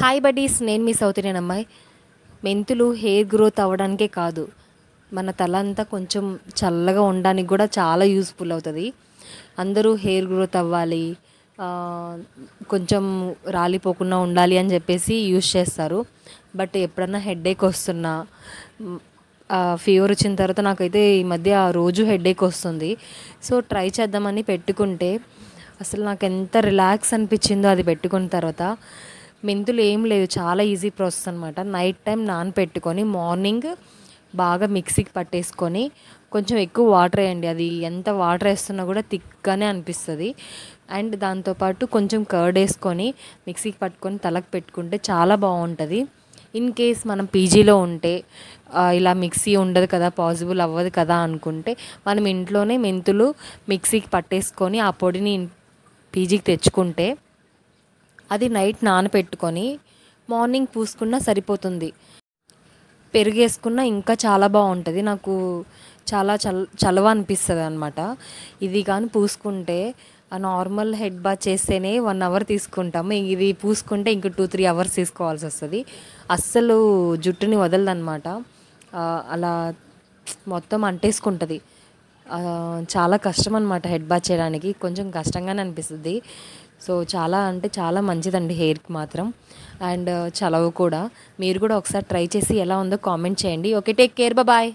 Hi buddies, నేను మీ south Indian అమ్మాయి. మెంతులు హెయిర్ గ్రోత్ అవ్వడానికే కాదు, మన తల అంతా కొంచెం చల్లగా ఉండడానికి కూడా చాలా యూస్ఫుల్ అవుతుంది. అందరూ హెయిర్ గ్రోత్ అవ్వాలి, కొంచెం రాలిపోకుండా ఉండాలి అని చెప్పేసి యూస్ చేస్తారు. బట్ ఎప్పుడన్నా హెడేక్ వస్తున్నా, ఫీవర్ వచ్చిన తర్వాత నాకైతే ఈ మధ్య రోజు హెడేక్ వస్తుంది. సో ట్రై చేద్దామని పెట్టుకుంటే అసలు నాకు ఎంత రిలాక్స్ అనిపించిందో అది పెట్టుకున్న తర్వాత. మెంతులు ఏం లేదు, చాలా ఈజీ ప్రాసెస్ అనమాట. నైట్ టైం నానపెట్టుకొని మార్నింగ్ బాగా మిక్సీకి పట్టేసుకొని కొంచెం ఎక్కువ వాటర్ వేయండి. అది ఎంత వాటర్ వేస్తున్నా కూడా థిక్గానే అనిపిస్తుంది. అండ్ దాంతోపాటు కొంచెం కర్డ్ వేసుకొని మిక్సీకి పట్టుకొని తలకు పెట్టుకుంటే చాలా బాగుంటుంది. ఇన్ కేస్ మనం పీజీలో ఉంటే ఇలా మిక్సీ ఉండదు కదా, పాసిబుల్ అవ్వదు కదా అనుకుంటే మనం ఇంట్లోనే మెంతులు మిక్సీకి పట్టేసుకొని ఆ పొడిని పీజీకి తెచ్చుకుంటే అది నైట్ నానపెట్టుకొని మార్నింగ్ పూసుకున్నా సరిపోతుంది. పెరుగేసుకున్నా ఇంకా చాలా బాగుంటుంది. నాకు చాలా చలవ అనిపిస్తుంది అనమాట. ఇది కానీ పూసుకుంటే ఆ నార్మల్ హెడ్ బాత్ చేస్తేనే 1 అవర్ తీసుకుంటాము, ఇది పూసుకుంటే ఇంక 2-3 అవర్స్ తీసుకోవాల్సి వస్తుంది. అస్సలు జుట్టుని వదలదనమాట, అలా మొత్తం అంటేసుకుంటుంది. చాలా కష్టం అనమాట హెడ్ బాత్ చేయడానికి, కొంచెం కష్టంగానే అనిపిస్తుంది. సో చాలా అంటే చాలా మంచిదండి హెయిర్కి మాత్రం. అండ్ చలవ కూడా. మీరు కూడా ఒకసారి ట్రై చేసి ఎలా ఉందో కామెంట్ చేయండి. Okay, take care, bye.